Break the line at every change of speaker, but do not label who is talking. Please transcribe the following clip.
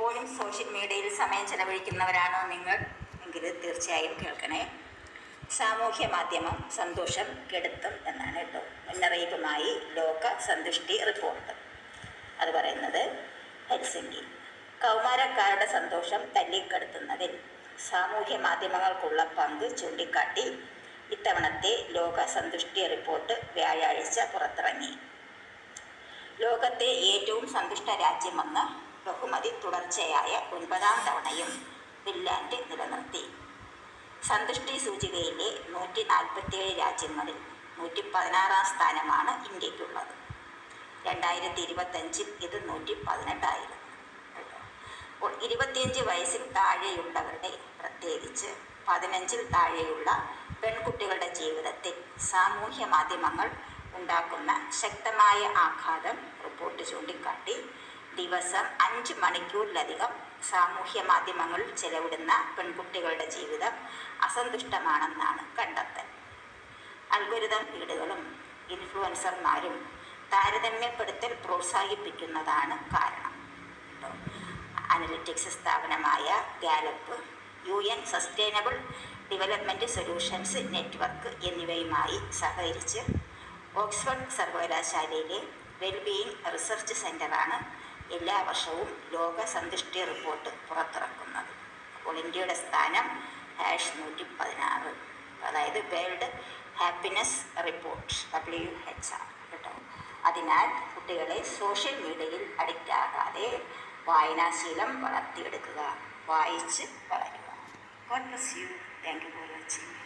എപ്പോഴും സോഷ്യൽ മീഡിയയിൽ സമയം ചെലവഴിക്കുന്നവരാണോ നിങ്ങൾ എങ്കിൽ തീർച്ചയായും കേൾക്കണേ. സാമൂഹ്യ മാധ്യമം സന്തോഷം കെടുത്തും എന്നാണ് കേട്ടോ മുന്നറിയിപ്പുമായി ലോക സന്തുഷ്ടി റിപ്പോർട്ട്. അത് പറയുന്നത് ഹെൽസിങ്കി. കൗമാരക്കാരുടെ സന്തോഷം തല്ലിക്കെടുത്തുന്നതിൽ സാമൂഹ്യ മാധ്യമങ്ങൾക്കുള്ള പങ്ക് ചൂണ്ടിക്കാട്ടി ഇത്തവണത്തെ ലോക സന്തുഷ്ടി റിപ്പോർട്ട് വ്യാഴാഴ്ച പുറത്തിറങ്ങി. ലോകത്തെ ഏറ്റവും സന്തുഷ്ട രാജ്യമെന്ന ബഹുമതി തുടർച്ചയായ 9ാം തവണയും ഫിൻലാൻഡ് നിലനിർത്തി. സന്തുഷ്ടി സൂചികയിലെ 147 രാജ്യങ്ങളിൽ 116ാം സ്ഥാനമാണ് ഇന്ത്യക്കുള്ളത്. 2025 ഇത് 118 അപ്പോൾ 25 വയസ്സിൽ താഴെയുള്ളവരുടെ, പ്രത്യേകിച്ച് 15-ൽ താഴെയുള്ള പെൺകുട്ടികളുടെ ജീവിതത്തിൽ സാമൂഹ്യ മാധ്യമങ്ങൾ ഉണ്ടാക്കുന്ന ശക്തമായ ആഘാതം റിപ്പോർട്ട് ചൂണ്ടിക്കാട്ടി. ദിവസം 5 മണിക്കൂറിലധികം സാമൂഹ്യ മാധ്യമങ്ങളിൽ ചെലവിടുന്ന പെൺകുട്ടികളുടെ ജീവിതം അസന്തുഷ്ടമാണെന്നാണ് കണ്ടെത്തൽ. അൽഗോരിതം ഫീഡുകളും ഇൻഫ്ലുവൻസർമാരും താരതമ്യപ്പെടുത്തൽ പ്രോത്സാഹിപ്പിക്കുന്നതാണ് കാരണം. അനലിറ്റിക്സ് സ്ഥാപനമായ Gallup, UN sustainable development solutions network എന്നിവയുമായി സഹകരിച്ച് ഓക്സ്ഫോർഡ് സർവകലാശാലയിലെ വെൽബീയിങ് റിസർച്ച് സെൻ്ററാണ് എല്ലാ വർഷവും ലോക സന്തുഷ്ടി റിപ്പോർട്ട് പുറത്തിറക്കുന്നത്. അപ്പോൾ ഇന്ത്യയുടെ സ്ഥാനം #116, അതായത് വേൾഡ് ഹാപ്പിനെസ് റിപ്പോർട്ട് WHR കേട്ടോ. അതിനാൽ കുട്ടികളെ സോഷ്യൽ മീഡിയയിൽ അഡിക്റ്റ് ആകാതെ വായനാശീലം വളർത്തിയെടുക്കുക, വായിച്ച് വളരുക. God bless you. Thank you for watching.